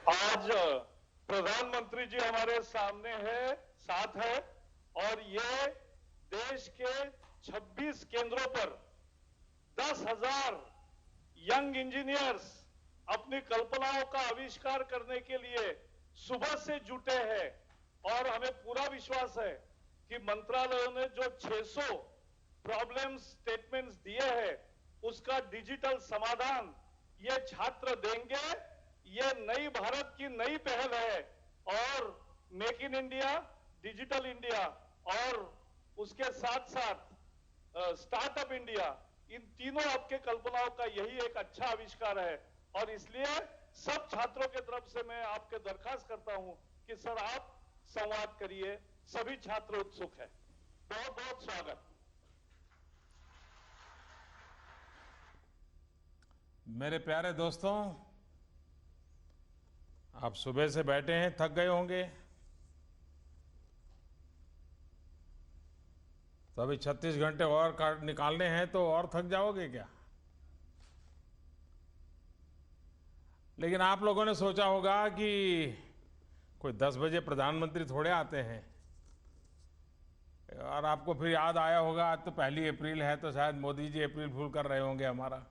आज प्रधानमंत्री जी हमारे सामने है, साथ है, और ये देश के 26 केंद्रों पर 10,000 यंग इंजीनियर्स अपनी कल्पनाओं का आविष्कार करने के लिए सुबह से जुटे हैं। और हमें पूरा विश्वास है कि मंत्रालयों ने जो 600 प्रॉब्लम स्टेटमेंट्स दिए हैं, उसका डिजिटल समाधान ये छात्र देंगे। ये नई भारत की नई पहल है, और make in India, digital India और उसके साथ साथ स्टार्टअप इंडिया, इन तीनों आपके कल्पनाओं का यही एक अच्छा आविष्कार है। और इसलिए सब छात्रों की तरफ से मैं आपके दरखास्त करता हूं कि सर आप संवाद करिए। सभी छात्र उत्सुक हैं। बहुत बहुत स्वागत। मेरे प्यारे दोस्तों, आप सुबह से बैठे हैं, थक गए होंगे। तो अभी 36 घंटे और निकालने हैं, तो और थक जाओगे क्या? लेकिन आप लोगों ने सोचा होगा कि कोई 10 बजे प्रधानमंत्री थोड़े आते हैं। और आपको फिर याद आया होगा, आज तो 1 अप्रैल है, तो शायद मोदी जी अप्रैल फूल कर रहे होंगे हमारा।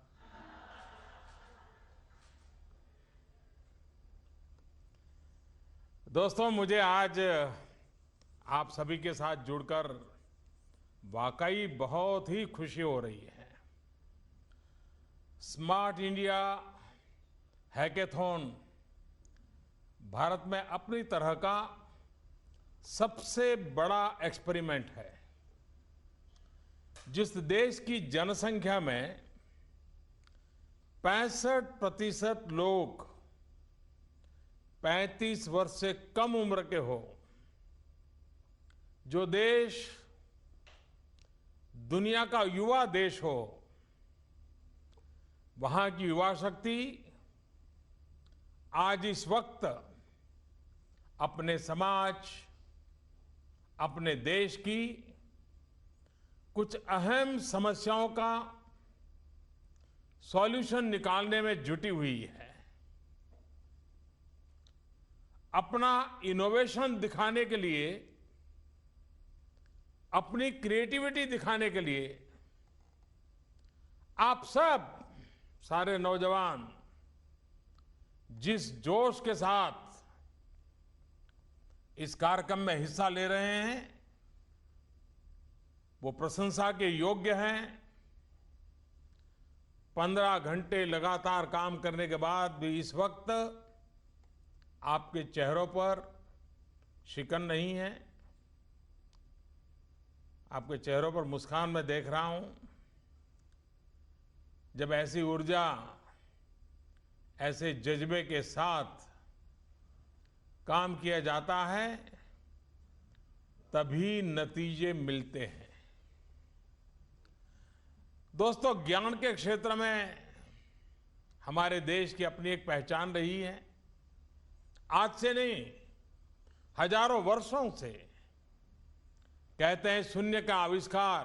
दोस्तों, मुझे आज आप सभी के साथ जुड़कर वाकई बहुत ही खुशी हो रही है। स्मार्ट इंडिया हैकेथॉन भारत में अपनी तरह का सबसे बड़ा एक्सपेरिमेंट है। जिस देश की जनसंख्या में 65% लोग 35 वर्ष से कम उम्र के हो, जो देश दुनिया का युवा देश हो, वहां की युवा शक्ति आज इस वक्त अपने समाज, अपने देश की कुछ अहम समस्याओं का सॉल्यूशन निकालने में जुटी हुई है। अपना इनोवेशन दिखाने के लिए, अपनी क्रिएटिविटी दिखाने के लिए आप सब सारे नौजवान जिस जोश के साथ इस कार्यक्रम में हिस्सा ले रहे हैं, वो प्रशंसा के योग्य हैं। 15 घंटे लगातार काम करने के बाद भी इस वक्त आपके चेहरों पर शिकन नहीं है। आपके चेहरों पर मुस्कान मैं देख रहा हूं। जब ऐसी ऊर्जा, ऐसे जज्बे के साथ काम किया जाता है, तभी नतीजे मिलते हैं। दोस्तों, ज्ञान के क्षेत्र में हमारे देश की अपनी एक पहचान रही है। आज से नहीं, हजारों वर्षों से कहते हैं शून्य का आविष्कार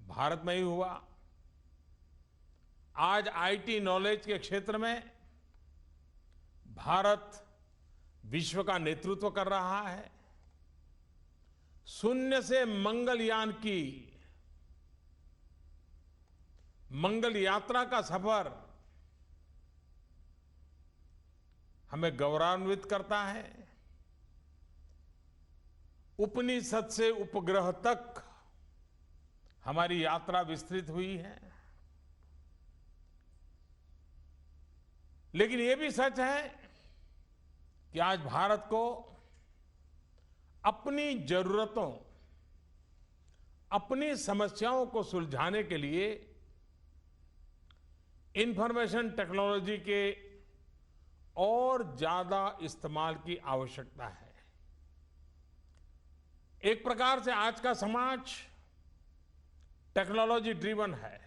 भारत में ही हुआ। आज आईटी नॉलेज के क्षेत्र में भारत विश्व का नेतृत्व कर रहा है। शून्य से मंगलयान की मंगल यात्रा का सफर हमें गौरवान्वित करता है। उपनिषद से उपग्रह तक हमारी यात्रा विस्तृत हुई है। लेकिन यह भी सच है कि आज भारत को अपनी जरूरतों, अपनी समस्याओं को सुलझाने के लिए इंफॉर्मेशन टेक्नोलॉजी के और ज्यादा इस्तेमाल की आवश्यकता है। एक प्रकार से आज का समाज टेक्नोलॉजी ड्रिवन है।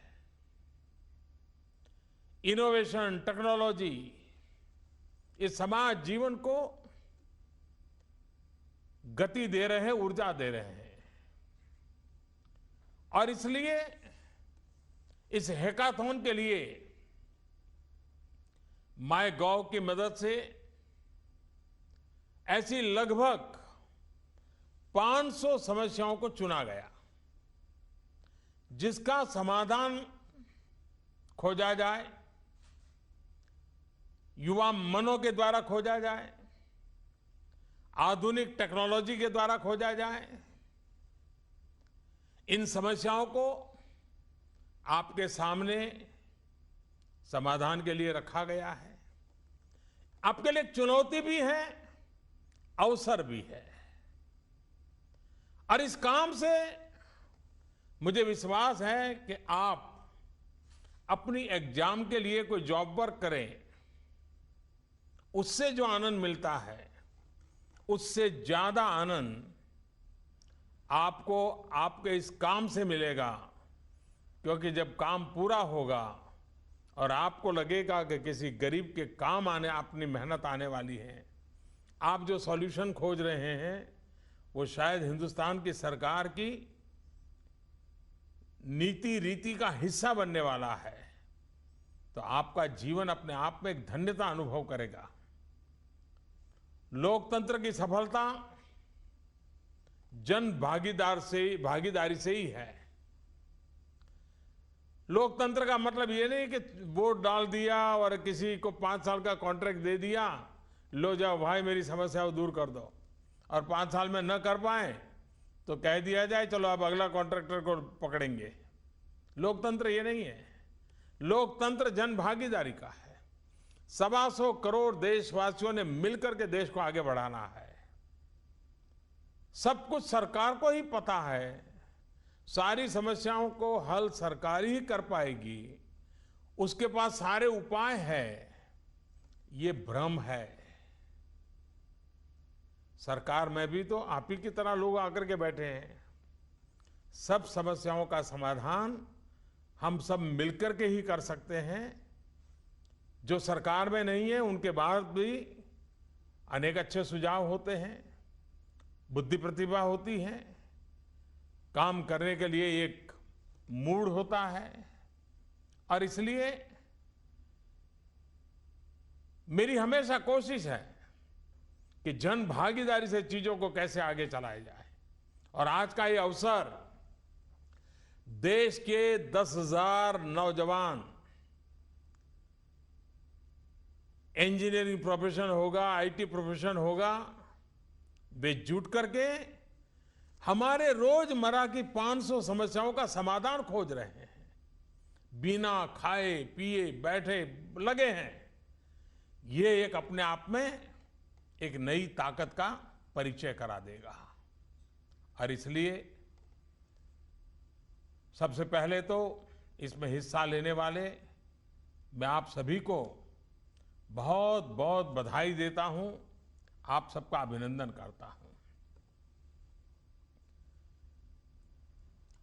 इनोवेशन, टेक्नोलॉजी, इस समाज जीवन को गति दे रहे हैं, ऊर्जा दे रहे हैं। और इसलिए इस हैकाथॉन के लिए माय गॉव की मदद से ऐसी लगभग 500 समस्याओं को चुना गया, जिसका समाधान खोजा जाए, युवा मनों के द्वारा खोजा जाए, आधुनिक टेक्नोलॉजी के द्वारा खोजा जाए। इन समस्याओं को आपके सामने समाधान के लिए रखा गया है। आपके लिए चुनौती भी है, अवसर भी है। और इस काम से मुझे विश्वास है कि आप अपनी एग्जाम के लिए कोई जॉब वर्क करें, उससे जो आनंद मिलता है, उससे ज्यादा आनंद आपको आपके इस काम से मिलेगा। क्योंकि जब काम पूरा होगा और आपको लगेगा कि किसी गरीब के काम आने अपनी मेहनत आने वाली है, आप जो सॉल्यूशन खोज रहे हैं वो शायद हिंदुस्तान की सरकार की नीति रीति का हिस्सा बनने वाला है, तो आपका जीवन अपने आप में एक धन्यता अनुभव करेगा। लोकतंत्र की सफलता जन भागीदारी से ही है। लोकतंत्र का मतलब ये नहीं कि वोट डाल दिया और किसी को 5 साल का कॉन्ट्रैक्ट दे दिया, लो जाओ भाई मेरी समस्या को दूर कर दो, और 5 साल में न कर पाए तो कह दिया जाए चलो अब अगला कॉन्ट्रैक्टर को पकड़ेंगे। लोकतंत्र ये नहीं है। लोकतंत्र जन भागीदारी का है। 125 करोड़ देशवासियों ने मिलकर के देश को आगे बढ़ाना है। सब कुछ सरकार को ही पता है, सारी समस्याओं को हल सरकार ही कर पाएगी, उसके पास सारे उपाय हैं, ये भ्रम है। सरकार में भी तो आप ही की तरह लोग आकर के बैठे हैं। सब समस्याओं का समाधान हम सब मिलकर के ही कर सकते हैं। जो सरकार में नहीं है उनके बाद भी अनेक अच्छे सुझाव होते हैं, बुद्धि प्रतिभा होती है, काम करने के लिए एक मूड होता है। और इसलिए मेरी हमेशा कोशिश है कि जन भागीदारी से चीजों को कैसे आगे चलाया जाए। और आज का ये अवसर देश के 10,000 नौजवान, इंजीनियरिंग प्रोफेशन होगा, आईटी प्रोफेशन होगा, वे जुट करके हमारे रोजमर्रा की 500 समस्याओं का समाधान खोज रहे हैं। बिना खाए पिए बैठे लगे हैं। ये एक अपने आप में एक नई ताकत का परिचय करा देगा। और इसलिए सबसे पहले तो इसमें हिस्सा लेने वाले मैं आप सभी को बहुत बहुत बधाई देता हूं, आप सबका अभिनंदन करता हूं।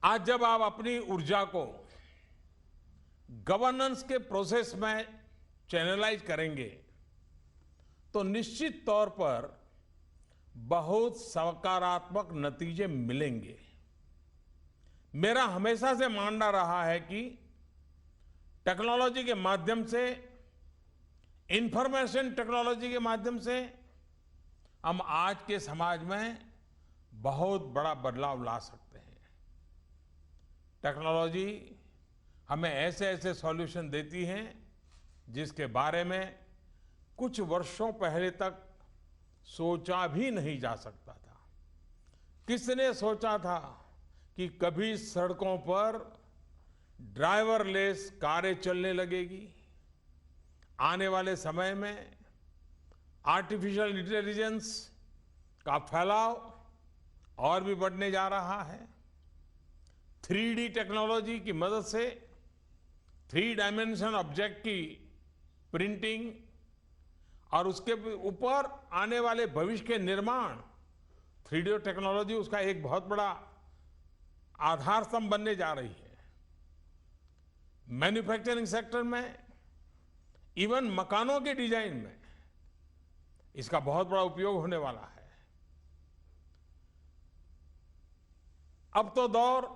आज जब आप अपनी ऊर्जा को गवर्नेंस के प्रोसेस में चैनलाइज करेंगे तो निश्चित तौर पर बहुत सकारात्मक नतीजे मिलेंगे। मेरा हमेशा से मानना रहा है कि टेक्नोलॉजी के माध्यम से, इंफॉर्मेशन टेक्नोलॉजी के माध्यम से हम आज के समाज में बहुत बड़ा बदलाव ला सकते हैं। टेक्नोलॉजी हमें ऐसे ऐसे सॉल्यूशन देती है जिसके बारे में कुछ वर्षों पहले तक सोचा भी नहीं जा सकता था। किसने सोचा था कि कभी सड़कों पर ड्राइवरलेस कारें चलने लगेगी। आने वाले समय में आर्टिफिशियल इंटेलिजेंस का फैलाव और भी बढ़ने जा रहा है। 3D टेक्नोलॉजी की मदद से 3 डायमेंशन ऑब्जेक्ट की प्रिंटिंग और उसके ऊपर आने वाले भविष्य के निर्माण, 3D टेक्नोलॉजी उसका एक बहुत बड़ा आधार स्तंभ बनने जा रही है। मैन्युफैक्चरिंग सेक्टर में, इवन मकानों के डिजाइन में इसका बहुत बड़ा उपयोग होने वाला है। अब तो दौर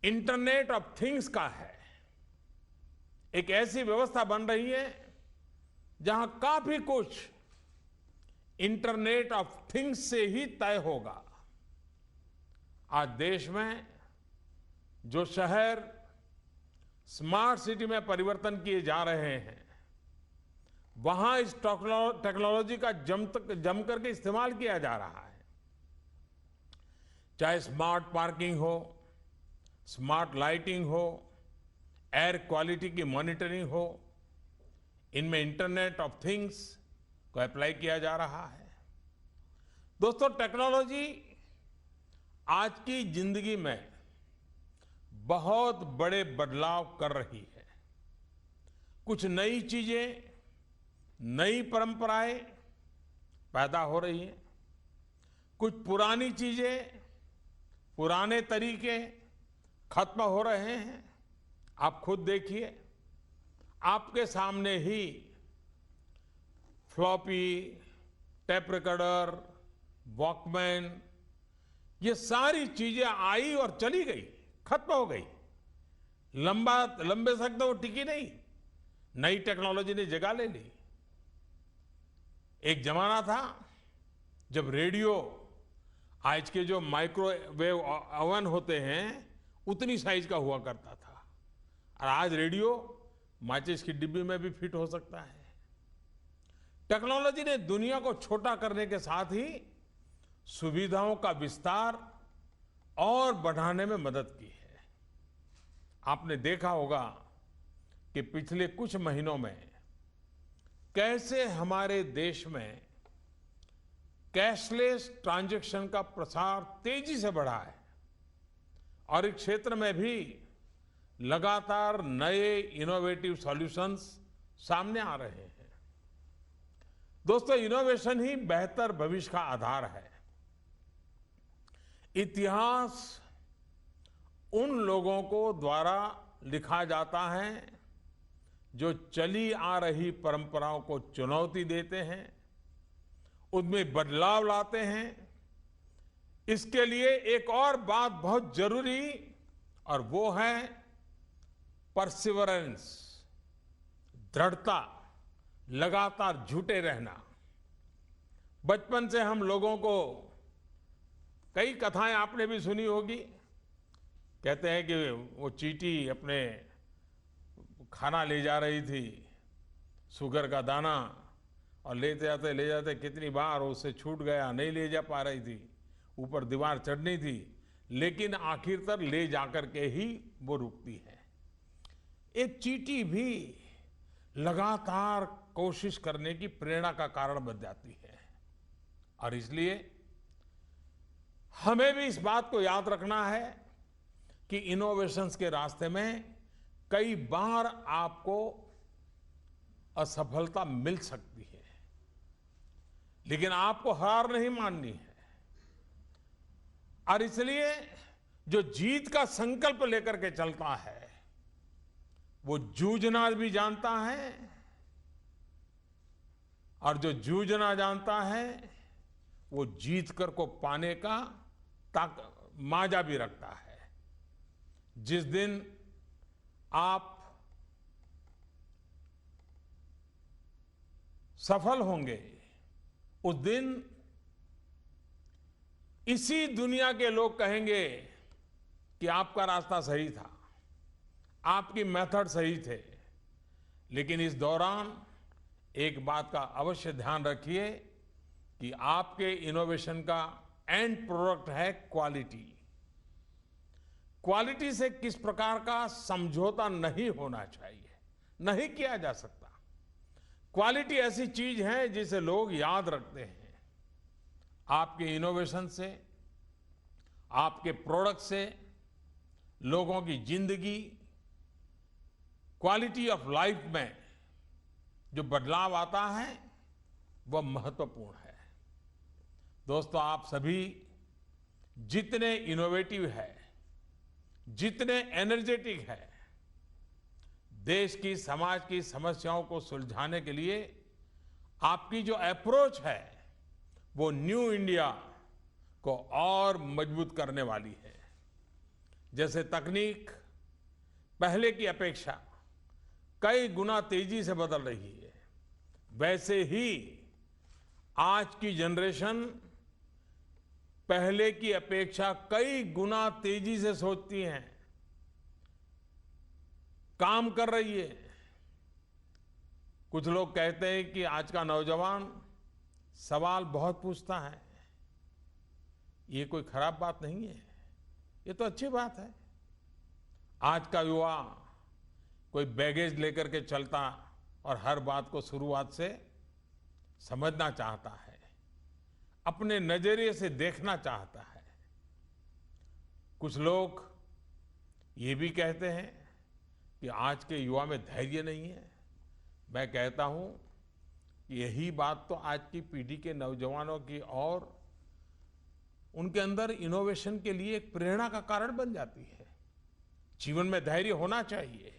इंटरनेट ऑफ थिंग्स का है। एक ऐसी व्यवस्था बन रही है जहां काफी कुछ इंटरनेट ऑफ थिंग्स से ही तय होगा। आज देश में जो शहर स्मार्ट सिटी में परिवर्तन किए जा रहे हैं, वहां इस टेक्नोलॉजी का जम करके इस्तेमाल किया जा रहा है। चाहे स्मार्ट पार्किंग हो, स्मार्ट लाइटिंग हो, एयर क्वालिटी की मॉनिटरिंग हो, इनमें इंटरनेट ऑफ थिंग्स को अप्लाई किया जा रहा है। दोस्तों, टेक्नोलॉजी आज की जिंदगी में बहुत बड़े बदलाव कर रही है। कुछ नई चीजें, नई परंपराएं पैदा हो रही हैं। कुछ पुरानी चीजें, पुराने तरीके खत्म हो रहे हैं। आप खुद देखिए, आपके सामने ही फ्लॉपी, टेप रिकॉर्डर, वॉकमैन, ये सारी चीजें आई और चली गई, खत्म हो गई। लंबे समय तक वो टिकी नहीं, नई टेक्नोलॉजी ने जगह ले ली। एक जमाना था जब रेडियो, आज के जो माइक्रोवेव ओवन होते हैं उतनी साइज का हुआ करता था, और आज रेडियो माचिस की डिब्बी में भी फिट हो सकता है। टेक्नोलॉजी ने दुनिया को छोटा करने के साथ ही सुविधाओं का विस्तार और बढ़ाने में मदद की है। आपने देखा होगा कि पिछले कुछ महीनों में कैसे हमारे देश में कैशलेस ट्रांजैक्शन का प्रसार तेजी से बढ़ा है, और इस क्षेत्र में भी लगातार नए इनोवेटिव सॉल्यूशंस सामने आ रहे हैं। दोस्तों, इनोवेशन ही बेहतर भविष्य का आधार है। इतिहास उन लोगों को द्वारा लिखा जाता है जो चली आ रही परंपराओं को चुनौती देते हैं, उनमें बदलाव लाते हैं। इसके लिए एक और बात बहुत जरूरी, और वो है परसिवरेंस, दृढ़ता, लगातार जुटे रहना। बचपन से हम लोगों को कई कथाएं आपने भी सुनी होगी। कहते हैं कि वो चींटी अपने खाना ले जा रही थी, शुगर का दाना, और ले जाते कितनी बार उससे छूट गया, नहीं ले जा पा रही थी, ऊपर दीवार चढ़नी थी, लेकिन आखिर तक ले जाकर के ही वो रुकती है। एक चींटी भी लगातार कोशिश करने की प्रेरणा का कारण बन जाती है, और इसलिए हमें भी इस बात को याद रखना है कि इनोवेशंस के रास्ते में कई बार आपको असफलता मिल सकती है, लेकिन आपको हार नहीं माननी है। और इसलिए जो जीत का संकल्प लेकर के चलता है, वो जूझना भी जानता है, और जो जूझना जानता है वो जीत कर को पाने का माजा भी रखता है। जिस दिन आप सफल होंगे, उस दिन इसी दुनिया के लोग कहेंगे कि आपका रास्ता सही था, आपकी मेथड सही थे। लेकिन इस दौरान एक बात का अवश्य ध्यान रखिए कि आपके इनोवेशन का एंड प्रोडक्ट है क्वालिटी। क्वालिटी से किस प्रकार का समझौता नहीं होना चाहिए, नहीं किया जा सकता। क्वालिटी ऐसी चीज है जिसे लोग याद रखते हैं। आपके इनोवेशन से, आपके प्रोडक्ट से लोगों की जिंदगी, क्वालिटी ऑफ लाइफ में जो बदलाव आता है वह महत्वपूर्ण है। दोस्तों, आप सभी जितने इनोवेटिव है, जितने एनर्जेटिक है, देश की, समाज की समस्याओं को सुलझाने के लिए आपकी जो अप्रोच है वो न्यू इंडिया को और मजबूत करने वाली है। जैसे तकनीक पहले की अपेक्षा कई गुना तेजी से बदल रही है, वैसे ही आज की जनरेशन पहले की अपेक्षा कई गुना तेजी से सोचती है, काम कर रही है। कुछ लोग कहते हैं कि आज का नौजवान सवाल बहुत पूछता है। ये कोई खराब बात नहीं है, ये तो अच्छी बात है। आज का युवा कोई बैगेज लेकर के चलता और हर बात को शुरुआत से समझना चाहता है, अपने नजरिए से देखना चाहता है। कुछ लोग ये भी कहते हैं कि आज के युवा में धैर्य नहीं है। मैं कहता हूं कि यही बात तो आज की पीढ़ी के नौजवानों की और उनके अंदर इनोवेशन के लिए एक प्रेरणा का कारण बन जाती है। जीवन में धैर्य होना चाहिए,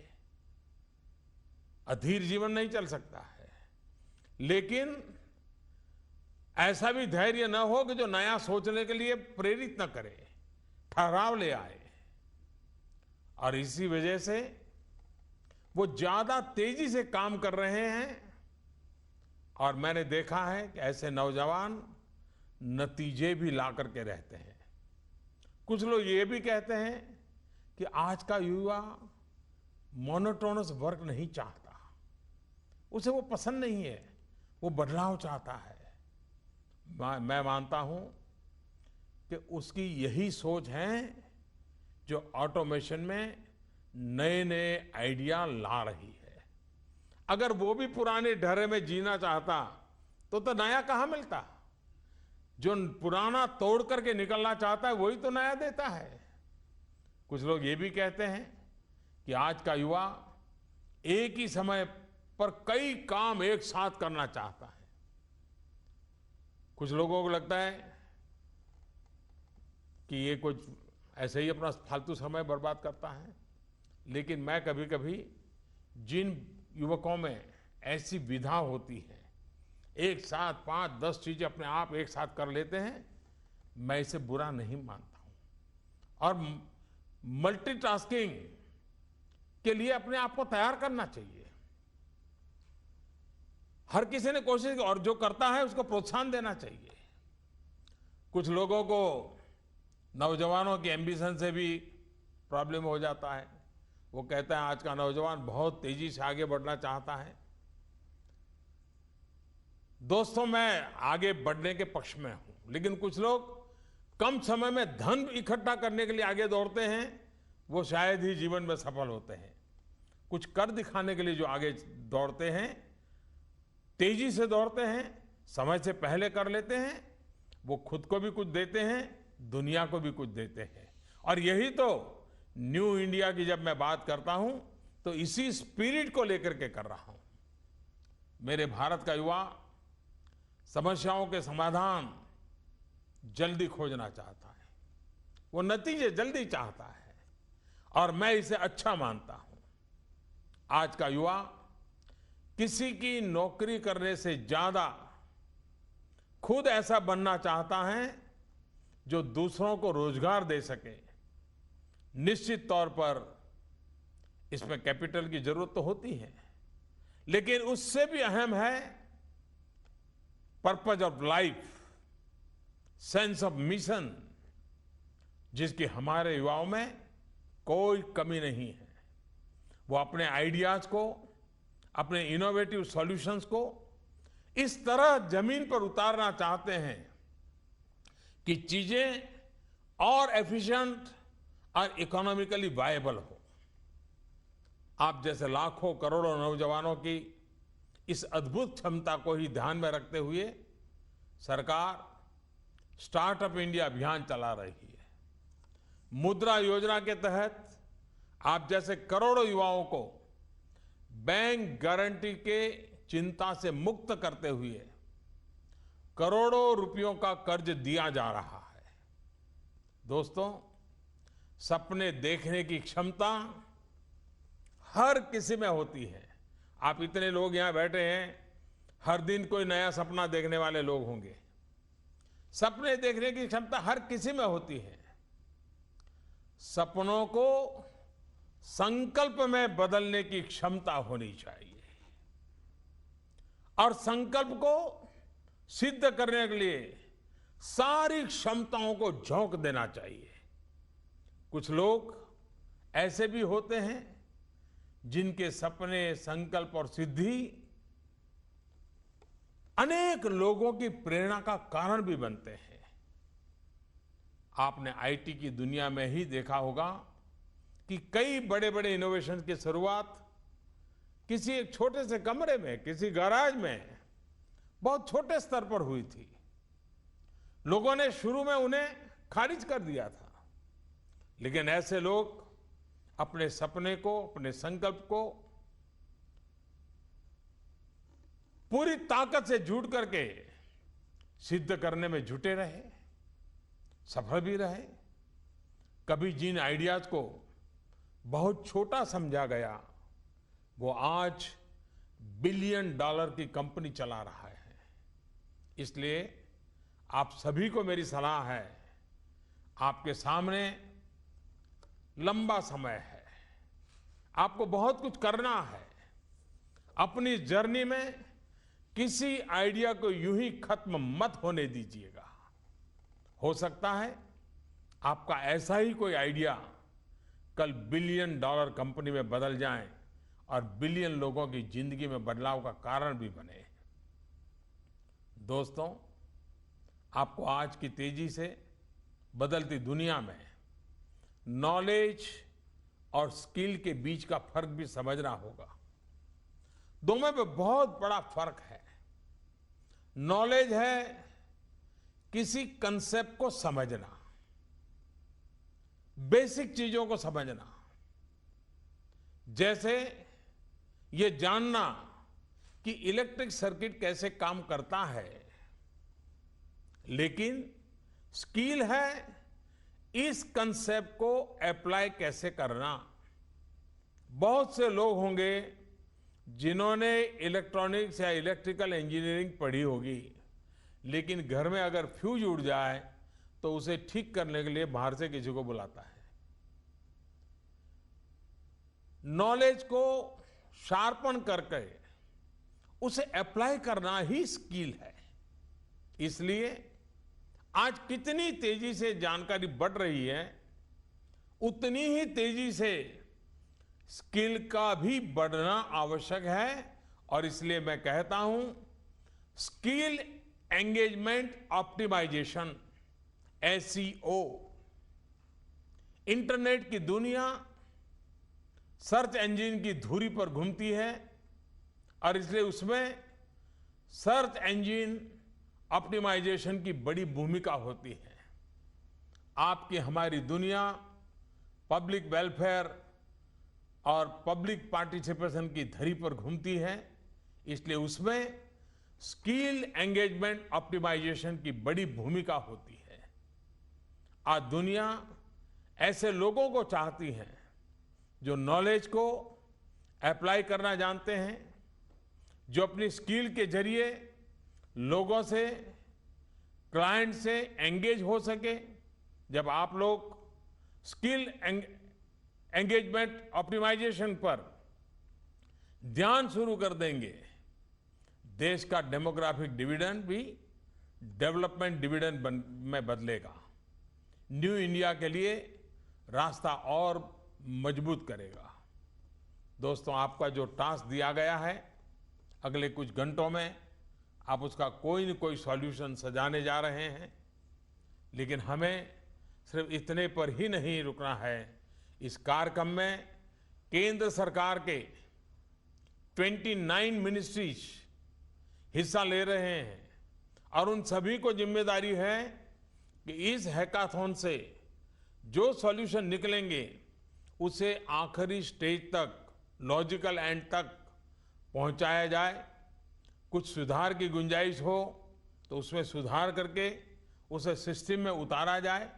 अधीर जीवन नहीं चल सकता है। लेकिन ऐसा भी धैर्य न हो कि जो नया सोचने के लिए प्रेरित न करे, ठहराव ले आए। और इसी वजह से वो ज्यादा तेजी से काम कर रहे हैं। और मैंने देखा है कि ऐसे नौजवान नतीजे भी ला करके रहते हैं। कुछ लोग ये भी कहते हैं कि आज का युवा मोनोटोनस वर्क नहीं चाहता, उसे वो पसंद नहीं है, वो बदलाव चाहता है। मैं मानता हूं कि उसकी यही सोच है जो ऑटोमेशन में नए नए आइडिया ला रही है। अगर वो भी पुराने ढर्रे में जीना चाहता तो नया कहां मिलता। जो पुराना तोड़ करके निकलना चाहता है वही तो नया देता है। कुछ लोग ये भी कहते हैं कि आज का युवा एक ही समय पर कई काम एक साथ करना चाहता है। कुछ लोगों को लगता है कि ये कुछ ऐसे ही अपना फालतू समय बर्बाद करता है। लेकिन मैं कभी कभी जिन युवकों में ऐसी विधा होती है, एक साथ 5-10 चीजें अपने आप एक साथ कर लेते हैं, मैं इसे बुरा नहीं मानता हूं। और मल्टीटास्किंग के लिए अपने आप को तैयार करना चाहिए। हर किसी ने कोशिश की और जो करता है उसको प्रोत्साहन देना चाहिए। कुछ लोगों को नौजवानों की एम्बिशन से भी प्रॉब्लम हो जाता है। वो कहता है आज का नौजवान बहुत तेजी से आगे बढ़ना चाहता है। दोस्तों, मैं आगे बढ़ने के पक्ष में हूं, लेकिन कुछ लोग कम समय में धन इकट्ठा करने के लिए आगे दौड़ते हैं, वो शायद ही जीवन में सफल होते हैं। कुछ कर दिखाने के लिए जो आगे दौड़ते हैं, तेजी से दौड़ते हैं, समय से पहले कर लेते हैं, वो खुद को भी कुछ देते हैं, दुनिया को भी कुछ देते हैं। और यही तो न्यू इंडिया की जब मैं बात करता हूं तो इसी स्पिरिट को लेकर के कर रहा हूं। मेरे भारत का युवा समस्याओं के समाधान जल्दी खोजना चाहता है, वो नतीजे जल्दी चाहता है, और मैं इसे अच्छा मानता हूं। आज का युवा किसी की नौकरी करने से ज्यादा खुद ऐसा बनना चाहता है जो दूसरों को रोजगार दे सके। निश्चित तौर पर इसमें कैपिटल की जरूरत तो होती है, लेकिन उससे भी अहम है purpose of life, sense of mission, जिसकी हमारे युवाओं में कोई कमी नहीं है। वो अपने आइडियाज को, अपने इनोवेटिव सॉल्यूशंस को इस तरह जमीन पर उतारना चाहते हैं कि चीजें और एफिशिएंट और इकोनॉमिकली वायबल हो। आप जैसे लाखों करोड़ों नौजवानों की इस अद्भुत क्षमता को ही ध्यान में रखते हुए सरकार स्टार्टअप इंडिया अभियान चला रही है। मुद्रा योजना के तहत आप जैसे करोड़ों युवाओं को बैंक गारंटी के चिंता से मुक्त करते हुए करोड़ों रुपयों का कर्ज दिया जा रहा है। दोस्तों, सपने देखने की क्षमता हर किसी में होती है। आप इतने लोग यहां बैठे हैं, हर दिन कोई नया सपना देखने वाले लोग होंगे। सपने देखने की क्षमता हर किसी में होती है। सपनों को संकल्प में बदलने की क्षमता होनी चाहिए, और संकल्प को सिद्ध करने के लिए सारी क्षमताओं को झोंक देना चाहिए। कुछ लोग ऐसे भी होते हैं जिनके सपने, संकल्प और सिद्धि अनेक लोगों की प्रेरणा का कारण भी बनते हैं। आपने आईटी की दुनिया में ही देखा होगा कि कई बड़े बड़े इनोवेशन की शुरुआत किसी एक छोटे से कमरे में, किसी गैराज में, बहुत छोटे स्तर पर हुई थी। लोगों ने शुरू में उन्हें खारिज कर दिया था, लेकिन ऐसे लोग अपने सपने को, अपने संकल्प को पूरी ताकत से जुट करके सिद्ध करने में जुटे रहे, सफल भी रहे। कभी जिन आइडियाज को बहुत छोटा समझा गया, वो आज $1 बिलियन की कंपनी चला रहा है। इसलिए आप सभी को मेरी सलाह है, आपके सामने लंबा समय है, आपको बहुत कुछ करना है। अपनी जर्नी में किसी आइडिया को यूं ही खत्म मत होने दीजिएगा। हो सकता है आपका ऐसा ही कोई आइडिया कल $1 बिलियन कंपनी में बदल जाए और बिलियन लोगों की जिंदगी में बदलाव का कारण भी बने। दोस्तों, आपको आज की तेजी से बदलती दुनिया में नॉलेज और स्किल के बीच का फर्क भी समझना होगा। दोनों में बहुत बड़ा फर्क है। नॉलेज है किसी कंसेप्ट को समझना, बेसिक चीजों को समझना, जैसे ये जानना कि इलेक्ट्रिक सर्किट कैसे काम करता है। लेकिन स्किल है इस कंसेप्ट को अप्लाई कैसे करना। बहुत से लोग होंगे जिन्होंने इलेक्ट्रॉनिक्स या इलेक्ट्रिकल इंजीनियरिंग पढ़ी होगी, लेकिन घर में अगर फ्यूज उड़ जाए तो उसे ठीक करने के लिए बाहर से किसी को बुलाता है। नॉलेज को शार्पन करके उसे अप्लाई करना ही स्किल है। इसलिए आज कितनी तेजी से जानकारी बढ़ रही है, उतनी ही तेजी से स्किल का भी बढ़ना आवश्यक है। और इसलिए मैं कहता हूं, skill engagement optimization, SEO। Internet की दुनिया सर्च इंजन की धुरी पर घूमती है और इसलिए उसमें सर्च इंजन ऑप्टिमाइजेशन की बड़ी भूमिका होती है। आपकी हमारी दुनिया पब्लिक वेलफेयर और पब्लिक पार्टिसिपेशन की धरी पर घूमती है, इसलिए उसमें स्किल एंगेजमेंट ऑप्टिमाइजेशन की बड़ी भूमिका होती है। आज दुनिया ऐसे लोगों को चाहती है जो नॉलेज को अप्लाई करना जानते हैं, जो अपनी स्किल के जरिए लोगों से, क्लाइंट से एंगेज हो सके। जब आप लोग स्किल एंगेजमेंट ऑप्टिमाइजेशन पर ध्यान शुरू कर देंगे, देश का डेमोग्राफिक डिविडेंड भी डेवलपमेंट डिविडेंड में बदलेगा, न्यू इंडिया के लिए रास्ता और मजबूत करेगा। दोस्तों, आपका जो टास्क दिया गया है, अगले कुछ घंटों में आप उसका कोई न कोई सॉल्यूशन सजाने जा रहे हैं, लेकिन हमें सिर्फ इतने पर ही नहीं रुकना है। इस कार्यक्रम में केंद्र सरकार के 29 मिनिस्ट्रीज हिस्सा ले रहे हैं और उन सभी को जिम्मेदारी है कि इस हैकाथॉन से जो सॉल्यूशन निकलेंगे उसे आखिरी स्टेज तक, लॉजिकल एंड तक पहुंचाया जाए। कुछ सुधार की गुंजाइश हो तो उसमें सुधार करके उसे सिस्टम में उतारा जाए।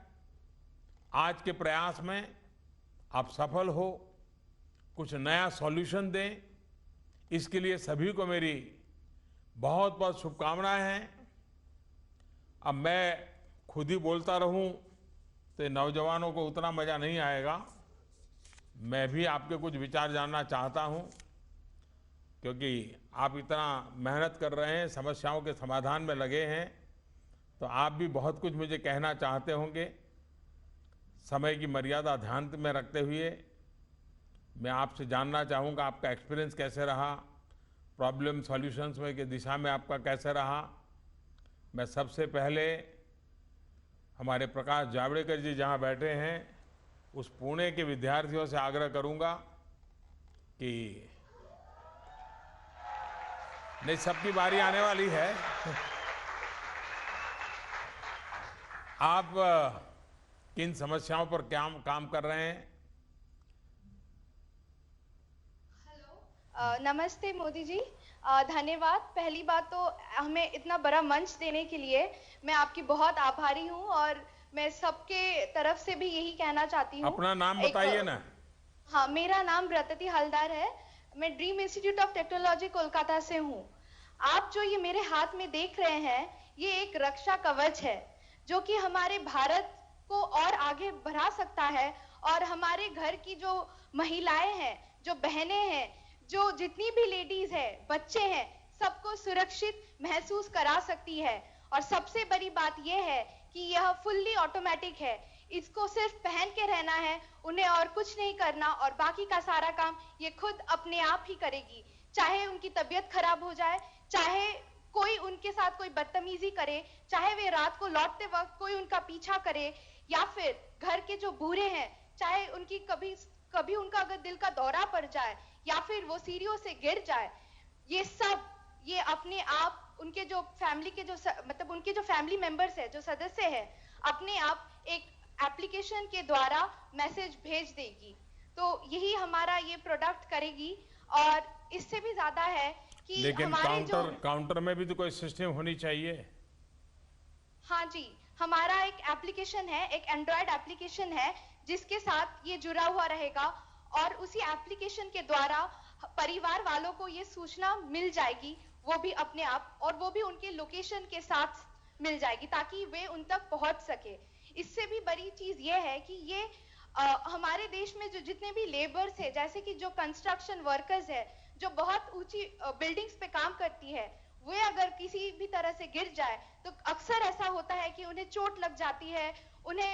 आज के प्रयास में आप सफल हो, कुछ नया सॉल्यूशन दें, इसके लिए सभी को मेरी बहुत बहुत शुभकामनाएं हैं। अब मैं खुद ही बोलता रहूं तो नौजवानों को उतना मजा नहीं आएगा। मैं भी आपके कुछ विचार जानना चाहता हूं क्योंकि आप इतना मेहनत कर रहे हैं, समस्याओं के समाधान में लगे हैं, तो आप भी बहुत कुछ मुझे कहना चाहते होंगे। समय की मर्यादा ध्यान में रखते हुए मैं आपसे जानना चाहूँगा आपका एक्सपीरियंस कैसे रहा, प्रॉब्लम सॉल्यूशंस में की दिशा में आपका कैसे रहा। मैं सबसे पहले हमारे प्रकाश जावड़ेकर जी जहाँ बैठे हैं उस पुणे के विद्यार्थियों से आग्रह करूँगा कि नहीं, सबकी बारी आने वाली है। आप किन समस्याओं पर क्या काम कर रहे हैं? नमस्ते मोदी जी, धन्यवाद। पहली बात तो हमें इतना बड़ा मंच देने के लिए मैं आपकी बहुत आभारी हूँ, और मैं सबके तरफ से भी यही कहना चाहती हूँ। अपना नाम बताइए ना। हाँ, मेरा नाम रतती हलदार है। मैं dream institute of technology Kolkata से हूँ। आप जो ये मेरे हाथ में देख रहे हैं, ये एक रक्षा कवच है जो कि हमारे भारत को और आगे बढ़ा सकता है, और हमारे घर की जो महिलाएं हैं, जो बहनें हैं, जो जितनी भी लेडीज है, बच्चे हैं, सबको सुरक्षित महसूस करा सकती है। और सबसे बड़ी बात यह है कि यह फुल्ली ऑटोमेटिक है। इसको सिर्फ पहन के रहना है, उन्हें और कुछ नहीं करना, और बाकी का सारा काम ये खुद अपने आप ही करेगी। चाहे उनकी तबीयत खराब हो जाए, चाहे कोई उनके साथ कोई बदतमीजी करे, चाहे वे रात को लौटते वक्त कोई उनका पीछा करे, या फिर घर के जो बूढ़े हैं, चाहे उनकी कभी उनका अगर दिल का दौरा पड़ जाए या फिर वो सीढ़ियों से गिर जाए, ये अपने आप उनके जो फैमिली के मतलब उनके जो फैमिली मेंबर्स है, जो सदस्य है, अपने आप एक एप्लीकेशन के द्वारा मैसेज भेज देगी। तो यही हमारा ये प्रोडक्ट करेगी। और इससे भी ज्यादा है कि लेकिन काउंटर में भी तो कोई सिस्टम होनी चाहिए। हाँ जी, हमारा एक एप्लीकेशन है, एक एंड्रॉयड एप्लीकेशन है जिसके साथ ये जुड़ा हुआ रहेगा, और उसी एप्लीकेशन के द्वारा परिवार वालों को ये सूचना मिल जाएगी, वो भी अपने आप, और वो भी उनके लोकेशन के साथ मिल जाएगी ताकि वे उन तक पहुंच सके। इससे भी बड़ी चीज ये है कि ये हमारे देश में जो जितने भी लेबर्स है, जैसे कि जो कंस्ट्रक्शन वर्कर्स है, जो बहुत ऊंची बिल्डिंग्स पे काम करती है, वे अगर किसी भी तरह से गिर जाए तो अक्सर ऐसा होता है कि उन्हें चोट लग जाती है, उन्हें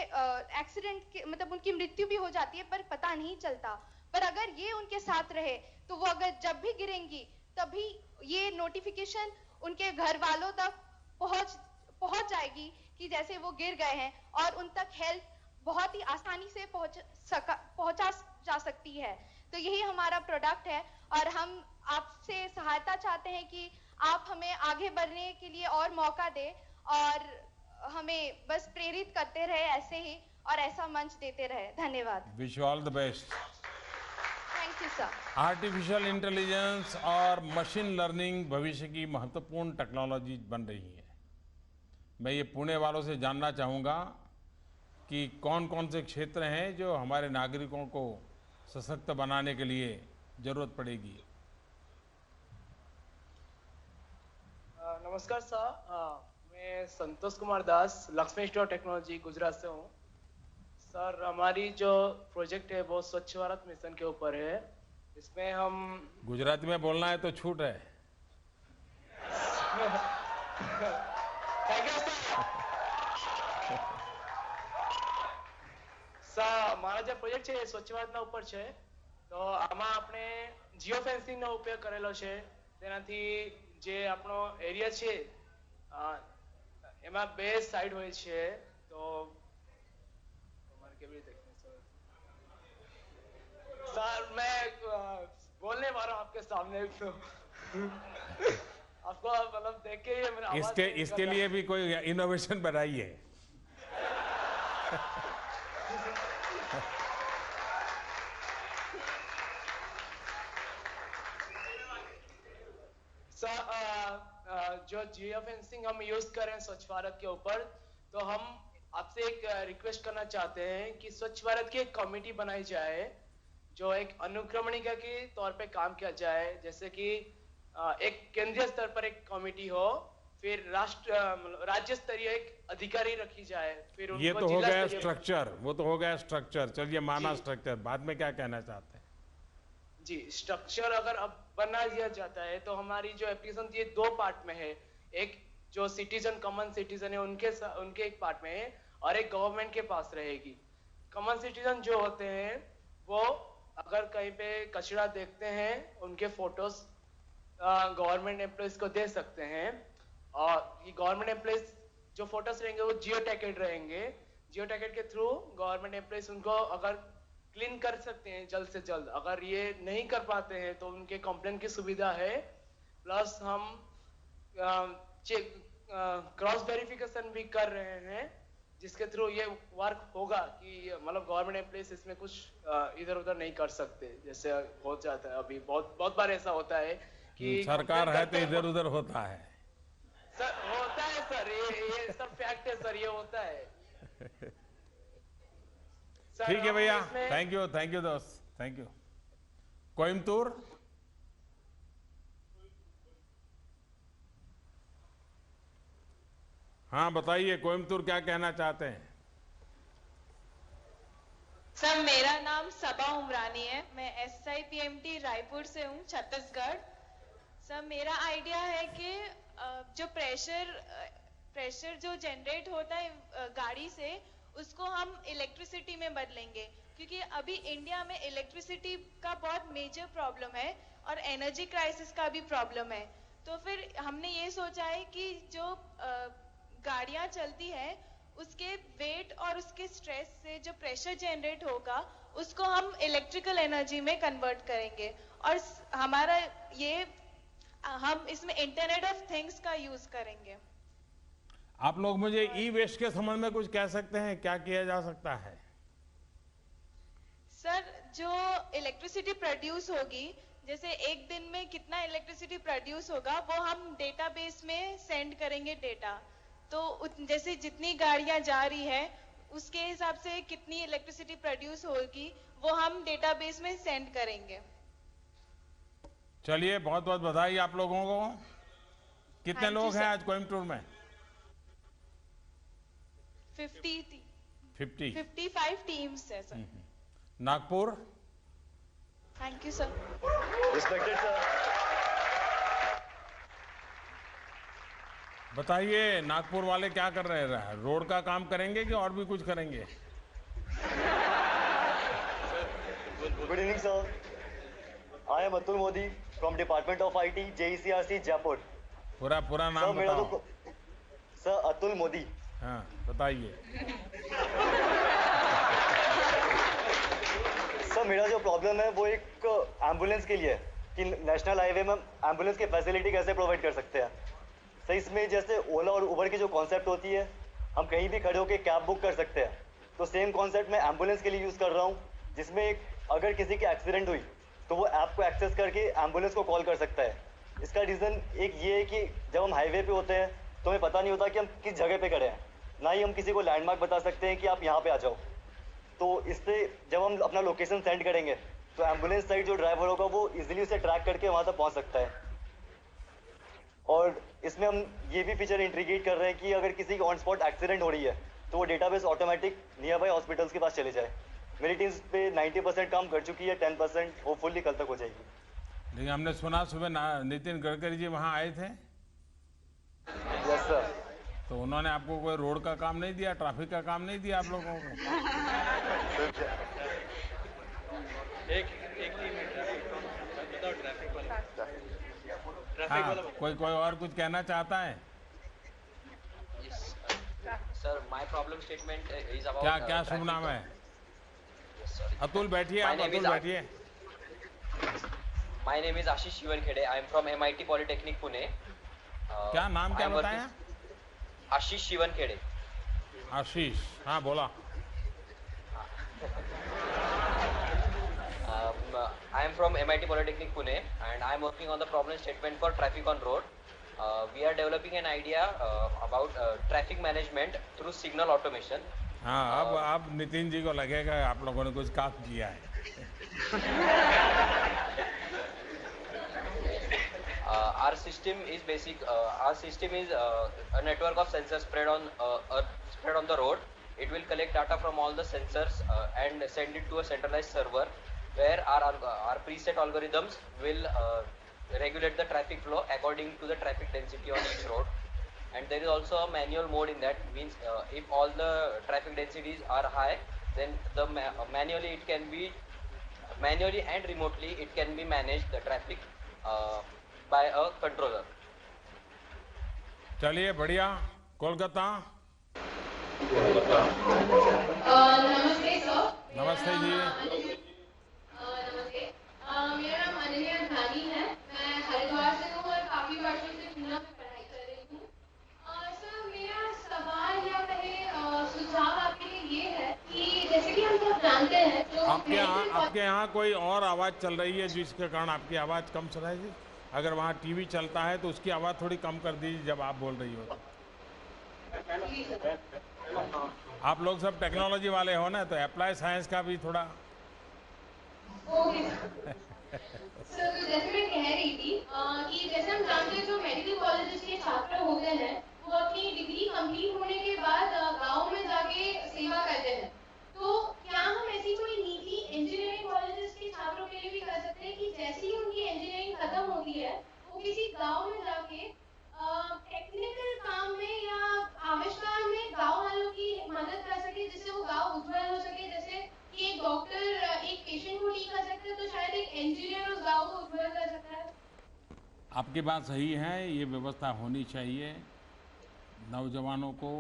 एक्सीडेंट मतलब उनकी मृत्यु भी हो जाती है, पर पता नहीं चलता। पर अगर ये उनके साथ रहे तो वो अगर जब भी गिरेंगी तभी ये नोटिफिकेशन उनके घर वालों तक पहुंच जाएगी कि जैसे वो गिर गए हैं, और उन तक हेल्प बहुत ही आसानी से पहुंचा जा सकती है। तो यही हमारा प्रोडक्ट है, और हम आपसे सहायता चाहते हैं कि आप हमें आगे बढ़ने के लिए और मौका दें, और हमें बस प्रेरित करते रहे ऐसे ही, और ऐसा मंच देते रहे। धन्यवाद। Wish you all the best. Thank you sir. Artificial intelligence और मशीन लर्निंग भविष्य की महत्वपूर्ण टेक्नोलॉजी बन रही है। मैं ये पुणे वालों से जानना चाहूँगा कि कौन कौन से क्षेत्र हैं जो हमारे नागरिकों को सशक्त बनाने के लिए जरूरत पड़ेगी। नमस्कार सर, मैं संतोष कुमार दास, लक्ष्मी स्टोर टेक्नोलॉजी गुजरात से हूँ। सर, हमारी जो प्रोजेक्ट है वो स्वच्छ भारत मिशन के ऊपर है। इसमें हम गुजराती में बोलना है तो छूट है। थैंक यू સર, મારા જે પ્રોજેક્ટ છે એ સ્વચ્છ ભારતના ઉપર છે। તો આમાં આપણે જીઓ ફેન્સિંગનો ઉપયોગ કરેલો છે। તેનાથી જે આપણો એરિયા છે એમાં બે સાઈડ હોય છે। તો તમારે કેવી રીતે સર, मैं बोलने वाला हूँ आपके सामने तो आपको मतलब देख के ये मेरा इसके लिए भी कोई इनोवेशन बनाइए। जो जियो फेंसिंग हम यूज करें स्वच्छ भारत के ऊपर, तो हम आपसे एक रिक्वेस्ट करना चाहते हैं कि स्वच्छ भारत की एक कमेटी बनाई जाए जो एक अनुक्रमणिका के तौर पे काम किया जाए। जैसे कि एक केंद्रीय स्तर पर एक कमेटी हो, फिर राज्य स्तरीय एक अधिकारी रखी जाए, फिर ये तो हो गया स्ट्रक्चर, वो तो हो गया स्ट्रक्चर। चलिए माना स्ट्रक्चर, बाद में क्या कहना चाहते हैं? जी, स्ट्रक्चर अगर अब बना दिया जाता है। तो हमारी जो एप्लीकेशन ये 2 पार्ट में है, एक जो सिटीजन कॉमन सिटीजन है उनके एक पार्ट में है और एक गवर्नमेंट के पास रहेगी। कॉमन सिटीजन जो होते हैं वो अगर कहीं पे कचरा देखते हैं उनके फोटोज गवर्नमेंट एम्प्लॉइज को दे सकते हैं और ये गवर्नमेंट एम्प्लॉइज जो फोटोज रहेंगे वो जियो टैगेड रहेंगे। जियो टैगेड के थ्रू गवर्नमेंट एम्प्लॉइज उनको अगर क्लीन कर सकते हैं जल्द से जल्द। अगर ये नहीं कर पाते हैं तो उनके कंप्लेन की सुविधा है। प्लस हम क्रॉस वेरिफिकेशन भी कर रहे हैं जिसके थ्रू ये वर्क होगा कि मतलब गवर्नमेंट एम्प्लॉइज इसमें कुछ इधर उधर नहीं कर सकते, जैसे हो जाता है अभी बहुत बार ऐसा होता है कि सरकार है तो इधर उधर होता है। सर होता है सर, ये सब फैक्ट है सर, ये होता है। ठीक है भैया, थैंक यू दोस्त, थैंक यू। कोयम्बतूर, हाँ बताइए, कोयम्बतूर क्या कहना चाहते हैं? सर मेरा नाम सबा उमरानी है, मैं SIPMT रायपुर से हूँ, छत्तीसगढ़। सर मेरा आइडिया है कि जो प्रेशर जो जनरेट होता है गाड़ी से उसको हम इलेक्ट्रिसिटी में बदलेंगे, क्योंकि अभी इंडिया में इलेक्ट्रिसिटी का बहुत मेजर प्रॉब्लम है और एनर्जी क्राइसिस का भी प्रॉब्लम है। तो फिर हमने ये सोचा है कि जो गाड़ियां चलती है उसके वेट और उसके स्ट्रेस से जो प्रेशर जनरेट होगा उसको हम इलेक्ट्रिकल एनर्जी में कन्वर्ट करेंगे और हमारा ये हम इसमें इंटरनेट ऑफ थिंग्स का यूज करेंगे। आप लोग मुझे ई वेस्ट के संबंध में कुछ कह सकते हैं, क्या किया जा सकता है? सर जो इलेक्ट्रिसिटी प्रोड्यूस होगी, जैसे एक दिन में कितना इलेक्ट्रिसिटी प्रोड्यूस होगा वो हम डेटाबेस में सेंड करेंगे डेटा। तो जैसे जितनी गाड़ियां जा रही है उसके हिसाब से कितनी इलेक्ट्रिसिटी प्रोड्यूस होगी वो हम डेटाबेस में सेंड करेंगे। चलिए, बहुत बहुत बधाई आप लोगों को। कितने लोग हैं आज कोयम्बतूर में? 55 टीम्स है sir. Nagpur? Thank you sir. Respected sir. बताइए, नागपुर वाले क्या कर रहे हैं? रोड का काम करेंगे कि और भी कुछ करेंगे? Good evening sir, I am Atul Modi from department of IT JECRC Jaipur. पूरा नाम बताओ। सर अतुल मोदी। हाँ बताइए। सर मेरा जो प्रॉब्लम है वो एक एम्बुलेंस के लिए है कि नेशनल हाईवे में एम्बुलेंस की फैसिलिटी कैसे प्रोवाइड कर सकते हैं। सर इसमें जैसे ओला और उबर की जो कॉन्सेप्ट होती है, हम कहीं भी खड़े होकर कैब बुक कर सकते हैं, तो सेम कॉन्सेप्ट मैं एम्बुलेंस के लिए यूज़ कर रहा हूँ, जिसमें अगर किसी की एक्सीडेंट हुई तो वो ऐप को एक्सेस करके एम्बुलेंस को कॉल कर सकता है। इसका रीज़न एक ये है कि जब हम हाईवे पे होते हैं तो हमें पता नहीं होता कि हम किस जगह पे खड़े हैं, ना ही हम किसी को लैंडमार्क बता सकते हैं कि आप यहाँ पे आ जाओ। तो इससे जब हम अपना लोकेशन सेंड करेंगे तो एम्बुलेंस साइड जो ड्राइवर होगा वो इजीली उसे ट्रैक करके वहाँ तक पहुँच सकता है। और इसमें हम ये भी फीचर इंटीग्रेट कर रहे हैं कि अगर किसी की ऑन स्पॉट एक्सीडेंट हो रही है तो वो database automatic near by hospitals के पास चले जाए। मेरी टीम्स पे 90% काम कर चुकी है, 10% होपफुली कल तक हो जाएगी। लेकिन हमने सुना सुबह नितिन गडकरी जी वहाँ आए थे। Yes sir. तो उन्होंने आपको कोई रोड का काम नहीं दिया, ट्रैफिक का काम नहीं दिया आप लोगों को? हाँ, कोई और कुछ कहना चाहता है? Sir my problem statement is about क्या शुभ नाम है? अतुल बैठिए, आप अतुल बैठिए। My name is Ashish Shivankhede, I am from MIT polytechnic Pune. क्या नाम क्या बताया? आशीष शिवनखेड़े। आशीष, हाँ बोला। I am from MIT Polytechnic Pune and I am working on the problem statement for traffic on road. We are developing an idea about traffic management through signal automation. हाँ, अब नितिन जी को लगेगा आप लोगों ने कुछ काम किया है। Our system is basic. Our system is a network of sensors spread on the road. It will collect data from all the sensors and send it to a centralized server, where our preset algorithms will regulate the traffic flow according to the traffic density on each road. And there is also a manual mode in that, means if all the traffic densities are high, then the manually and remotely it can be managed the traffic by a controller. चलिए बढ़िया. कोलकाता. नमस्ते sir. नमस्ते जी. नमस्ते. मेरा नाम अनन्या धानी है. मैं हरिद्वार से हूँ और काफी वर्षों से पूना में पढ़ाई कर रही हूँ. सर मेरा सवाल या कहे सुझाव आपके लिए ये है कि जैसे कि हम सब जानते हैं तो आपके यहाँ कोई और आवाज चल रही है जिसके कारण आपकी आवाज कम सुनाई. अगर वहाँ टीवी चलता है तो उसकी आवाज थोड़ी कम कर दीजिए जब आप बोल रही हो तो. आप लोग सब टेक्नोलॉजी वाले हो ना, तो अप्लाई साइंस का भी थोड़ा. सर तो जैसे मैं कह रही थी कि जैसे हम जानते हैं जो मेडिकल कॉलेजेस के छात्र होते हैं वो अपनी डिग्री कंप्लीट होने के बाद गांव में जाके सेवा करते हैं. तो क्या हम ऐसी कोई नीति इंजीनियरिंग कॉलेजेस के छात्रों के लिए भी कर सकते हैं कि जैसे ही उनकी इंजीनियरिंग खत्म होती है वो किसी गांव में जाके टेक्निकल काम में या आविष्कार में गांव वालों की मदद कर सके, जिससे वो गांव उज्जवल हो सके. जैसे कि एक डॉक्टर एक पेशेंट को ठीक कर सकता है तो शायद एक इंजीनियर उस गांव को उज्जवल कर सकता है. आपकी बात सही है. ये व्यवस्था होनी चाहिए. नौजवानों को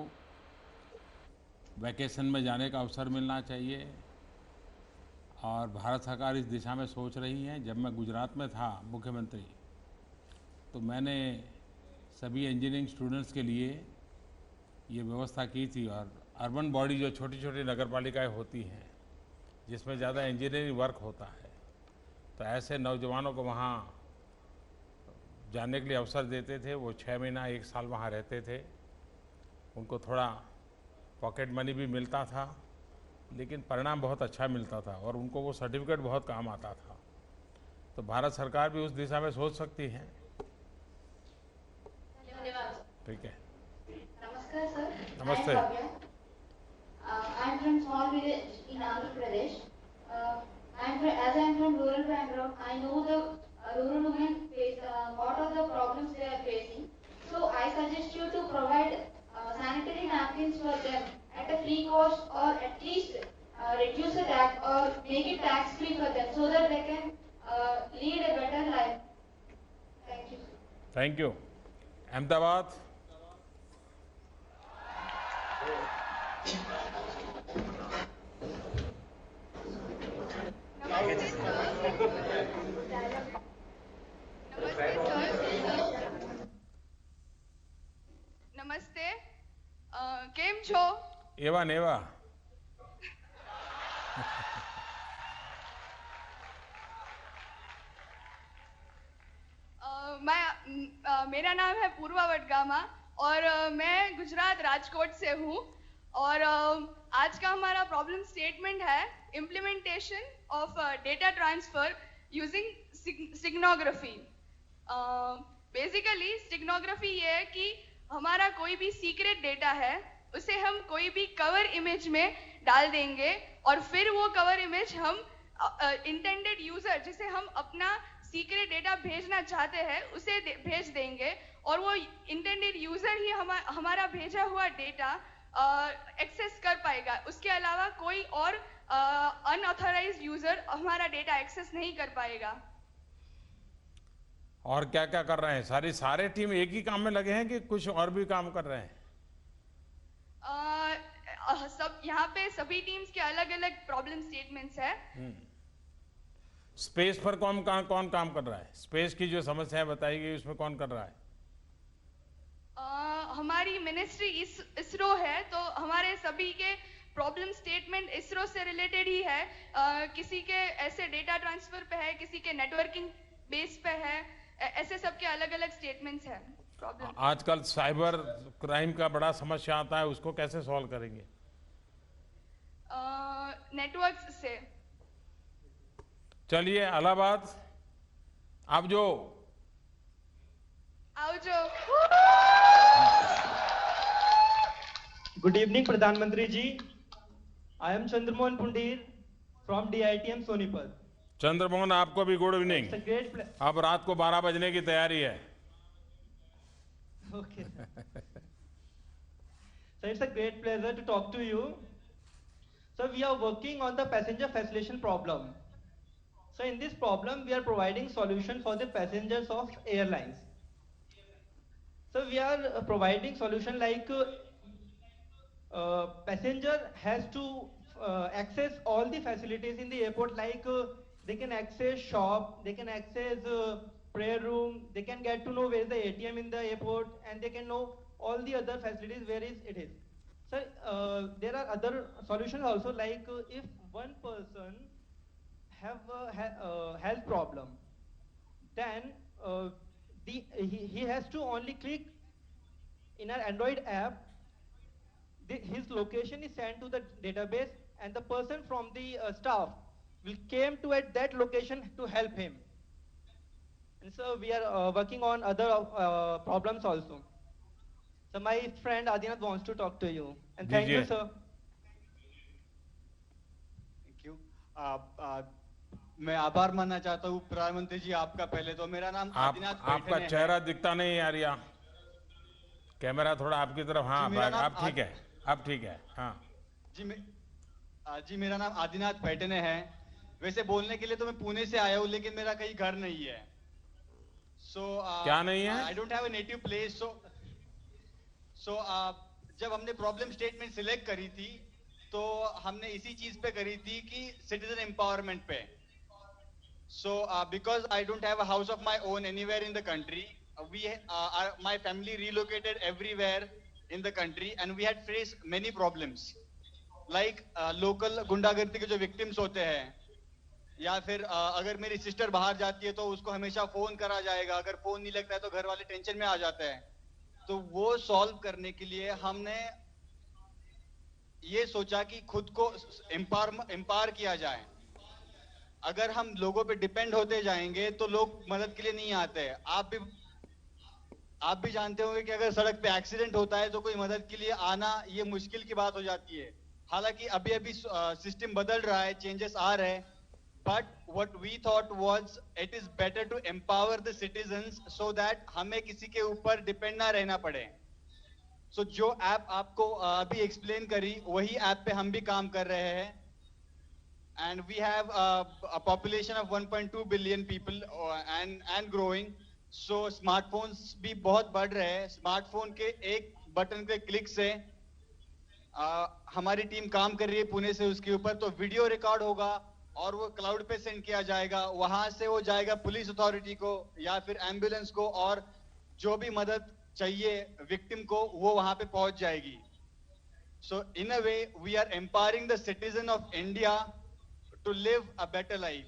वैकेशन में जाने का अवसर मिलना चाहिए और भारत सरकार इस दिशा में सोच रही है. जब मैं गुजरात में था मुख्यमंत्री तो मैंने सभी इंजीनियरिंग स्टूडेंट्स के लिए ये व्यवस्था की थी. और अर्बन बॉडी जो छोटी छोटी नगरपालिकाएं होती हैं जिसमें ज़्यादा इंजीनियरिंग वर्क होता है, तो ऐसे नौजवानों को वहाँ जाने के लिए अवसर देते थे. वो 6 महीना 1 साल वहाँ रहते थे. उनको थोड़ा पॉकेट मनी भी मिलता था लेकिन परिणाम बहुत अच्छा मिलता था और उनको वो सर्टिफिकेट बहुत काम आता था. तो भारत सरकार भी उस दिशा में सोच सकती है. धन्यवाद. ठीक है. नमस्कार सर. नमस्ते. I'm from small village in Andhra Pradesh. As I'm from rural background, I know the rural women face what are the problems they are facing. So I suggest you to provide sanitary napkins for them at a free cost, or at least reduce the tax or make it tax free for them so that they can lead a better life. Thank you. Thank you. Ahmedabad. नमस्ते. केम छो? एवा नेवा. मेरा नाम है पूर्वा वडगामा और मैं गुजरात राजकोट से हूँ. और आज का हमारा प्रॉब्लम स्टेटमेंट है implementation of data transfer using steganography. Basically steganography ये है कि हमारा कोई भी सीक्रेट डेटा है उसे हम कोई भी कवर इमेज में डाल देंगे और फिर वो कवर इमेज हम इंटेंडेड यूजर जिसे हम अपना सीक्रेट डेटा भेजना चाहते हैं उसे भेज देंगे और वो इंटेंडेड यूजर ही हमारा भेजा हुआ डेटा एक्सेस कर पाएगा. उसके अलावा कोई और अनऑथराइज्ड यूजर हमारा डेटा एक्सेस नहीं कर पाएगा. और क्या क्या कर रहे हैं? सारे टीम एक ही काम में लगे हैं कि कुछ और भी काम कर रहे हैं? सब यहाँ पे सभी टीम्स के अलग अलग प्रॉब्लम स्टेटमेंट्स है. स्पेस पर कौन काम कर रहा है? स्पेस की जो समस्या बताई गई उसमें कौन कर रहा है? हमारी मिनिस्ट्री इसरो है तो हमारे सभी के प्रॉब्लम स्टेटमेंट इसरो से रिलेटेड ही है. किसी के ऐसे डेटा ट्रांसफर पे है, किसी के नेटवर्किंग बेस पे है, ऐसे सबके अलग अलग स्टेटमेंट्स हैं. प्रॉब्लम आजकल साइबर क्राइम का बड़ा समस्या आता है, उसको कैसे सॉल्व करेंगे? नेटवर्क से. चलिए इलाहाबाद आप जो Good evening, Pradhan Mantri ji. I am Chandramohan Pundir from DITM Sonipat. Chandramohan, आपको भी गुड इवनिंग। अब रात को 12 बजने की तैयारी है। Okay. So it's a great pleasure to talk to you. So we are working on the passenger facilitation problem. So in this problem, we are providing solution for the passengers of airlines. So we are providing solution like passenger has to access all the facilities in the airport, like they can access shop, they can access prayer room, they can get to know where is the ATM in the airport, and they can know all the other facilities where it is. So there are other solutions also, like if one person have a health problem, then he has to only click in our Android app. His location is sent to the database, and the person from the staff will came to at that location to help him. And so we are working on other problems also. So my friend Adinath wants to talk to you. And thank you, sir. Thank you. मैं आभार मानना चाहता हूँ प्रधानमंत्री जी आपका। पहले तो मेरा नाम आदिनाथ आपका चेहरा दिखता नहीं यार, या कैमरा थोड़ा आपकी तरफ। हाँ, आप ठीक है, अब ठीक है। हाँ जी, मेरा नाम आदिनाथ पैटने है। वैसे बोलने के लिए तो मैं पुणे से आया हूँ, लेकिन मेरा कहीं घर नहीं है। क्या नहीं है? I don't have a native place. So जब हमने प्रॉब्लम स्टेटमेंट सिलेक्ट करी थी, तो हमने इसी चीज पे करी थी कि सिटीजन एम्पावरमेंट पे। So because I don't have a house of my own anywhere in the country, my family relocated everywhere in the country, and we had faced many problems like local गुंडागर्दी के जो victims होते हैं, या फिर अगर मेरी सिस्टर बाहर जाती है तो उसको हमेशा फोन करा जाएगा, अगर फोन नहीं लगता है तो घर वाले टेंशन में आ जाते हैं। तो वो सॉल्व करने के लिए हमने ये सोचा कि खुद को एम्पावर किया जाए। अगर हम लोगों पे डिपेंड होते जाएंगे तो लोग मदद के लिए नहीं आते। आप भी जानते होंगे कि अगर सड़क पे एक्सीडेंट होता है तो कोई मदद के लिए आना ये मुश्किल की बात हो जाती है। हालांकि अभी अभी सिस्टम बदल रहा है, चेंजेस आ रहे हैं, but what we thought was it is better to empower the citizens so that हमें किसी के ऊपर डिपेंड ना रहना पड़े। सो जो ऐप आपको अभी एक्सप्लेन करी, वही ऐप पे हम भी काम कर रहे हैं। And we have a population of 1.2 billion people and growing. So smartphones भी बहुत बढ़ रहे हैं। स्मार्टफोन के एक बटन के क्लिक से हमारी टीम काम कर रही है पुणे से उसके ऊपर। तो वीडियो रिकॉर्ड होगा और वो क्लाउड पे सेंड किया जाएगा, वहां से वो जाएगा पुलिस अथॉरिटी को या फिर एम्बुलेंस को, और जो भी मदद चाहिए विक्टिम को वो वहां पे पहुंच जाएगी। So in a way we are empowering the citizen of India to live a better life.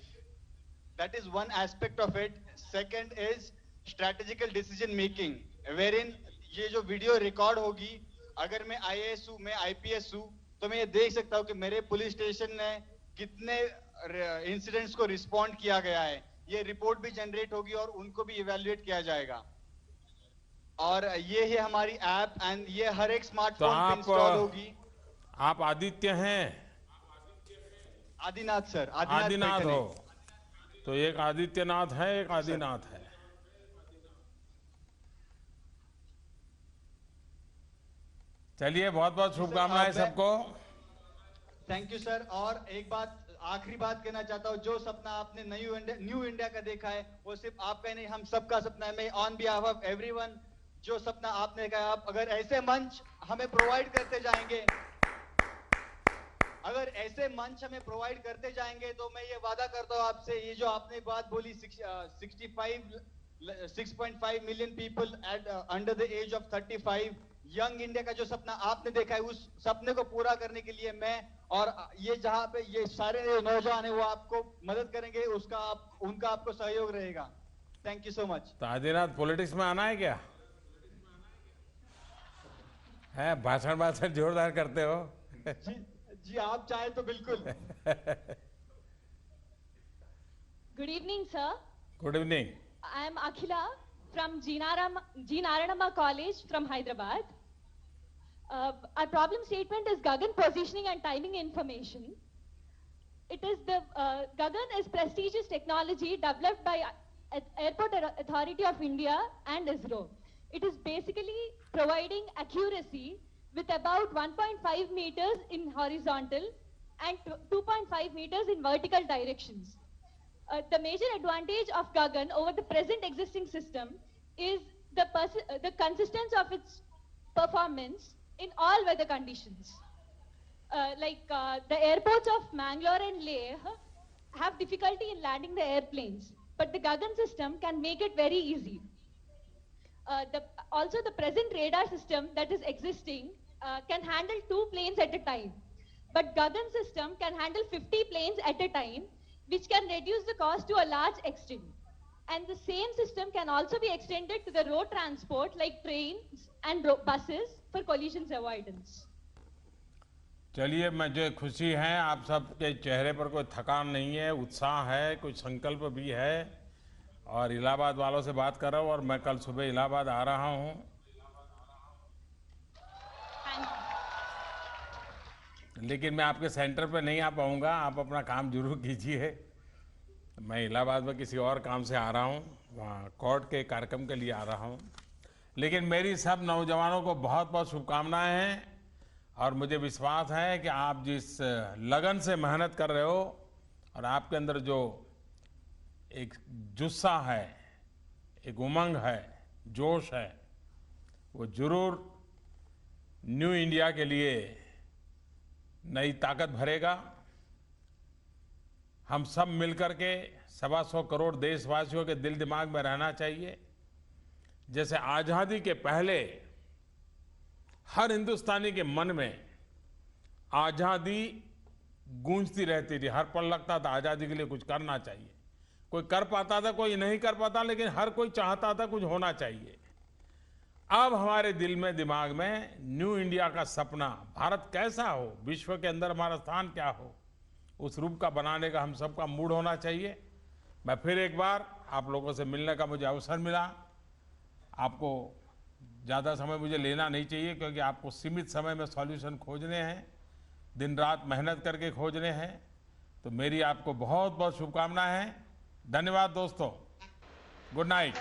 That is one aspect of it. Second is strategical decision making, wherein ये जो वीडियो रिकॉर्ड होगी, अगर मैं IAS हूं, मैं IPS हूं, तो मैं ये देख सकता हूं कि मेरे पुलिस स्टेशन ने कितने इंसिडेंट्स को रिस्पॉन्ड किया गया है। ये रिपोर्ट भी जनरेट होगी और उनको भी इवैल्यूएट किया जाएगा। और ये है हमारी ऐप, एंड ये हर एक स्मार्टफोन पे इंस्टॉल होगी। आप आदित्य हैं? आदिनाथ सर। आदिनाथ हो तो एक आदित्यनाथ है, एक आदिनाथ है। चलिए, बहुत बहुत शुभकामनाएं सबको। Thank you sir. और एक बात, आखिरी बात कहना चाहता हूँ, जो सपना आपने न्यू इंडिया का देखा है वो सिर्फ आपका नहीं, हम सबका सपना है। मैं ऑन बिहाफ ऑफ एवरीवन, जो सपना आपने कहा, आप अगर ऐसे मंच हमें प्रोवाइड करते जाएंगे, अगर ऐसे मंच हमें प्रोवाइड करते जाएंगे, तो मैं ये वादा करता हूँ आपसे, ये जो आपने बात बोली 6.5 million people at under the age of 35, young India का जो सपना आपने देखा है, उस सपने को पूरा करने के लिए मैं और ये जहां पे ये सारे नौजवान है वो आपको मदद करेंगे, उनका आपको सहयोग रहेगा। Thank you so much. तो आदिनाथ, पॉलिटिक्स में आना है क्या? है, भाषण जोरदार करते हो। जी आप चाहे तो बिल्कुल। Good evening, sir. Good evening. I am Akhila from G. Narayanamma College from Hyderabad. Our problem statement is Gagan positioning and timing information. it is the Gagan is prestigious technology developed by Airport Authority of India and ISRO. It is basically providing accuracy with about 1.5 meters in horizontal and 2.5 meters in vertical directions. The major advantage of Gagan over the present existing system is the consistency of its performance in all weather conditions. The airports of Mangalore and Leh have difficulty in landing the airplanes, but the Gagan system can make it very easy. Also, the present radar system that is existing can handle 2 planes at a time, but Gagan system can handle 50 planes at a time, which can reduce the cost to a large extent. And the same system can also be extended to the road transport like trains and buses for collisions avoidance. चलिए, मुझे खुशी है आप सबके चेहरे पर कोई थकान नहीं है, उत्साह है, कोई संकल्प भी है। और इलाहाबाद वालों से बात कर रहा हूँ और मैं कल सुबह इलाहाबाद आ रहा हूँ। लेकिन मैं आपके सेंटर पे नहीं आ पाऊंगा, आप अपना काम जरूर कीजिए। मैं इलाहाबाद में किसी और काम से आ रहा हूँ, वहाँ कोर्ट के कार्यक्रम के लिए आ रहा हूँ। लेकिन मेरी सब नौजवानों को बहुत बहुत शुभकामनाएं हैं और मुझे विश्वास है कि आप जिस लगन से मेहनत कर रहे हो और आपके अंदर जो एक जुस्सा है, एक उमंग है, जोश है, वो जरूर न्यू इंडिया के लिए नई ताकत भरेगा। हम सब मिलकर के 125 करोड़ देशवासियों के दिल दिमाग में रहना चाहिए। जैसे आजादी के पहले हर हिंदुस्तानी के मन में आजादी गूंजती रहती थी, हर पल लगता था आजादी के लिए कुछ करना चाहिए। कोई कर पाता था, कोई नहीं कर पाता, लेकिन हर कोई चाहता था कुछ होना चाहिए। अब हमारे दिल में, दिमाग में न्यू इंडिया का सपना, भारत कैसा हो, विश्व के अंदर हमारा स्थान क्या हो, उस रूप का बनाने का हम सबका मूड होना चाहिए। मैं फिर एक बार आप लोगों से मिलने का मुझे अवसर मिला। आपको ज़्यादा समय मुझे लेना नहीं चाहिए क्योंकि आपको सीमित समय में सॉल्यूशन खोजने हैं, दिन रात मेहनत करके खोजने हैं। तो मेरी आपको बहुत बहुत शुभकामनाएं हैं। धन्यवाद दोस्तों, गुड नाइट।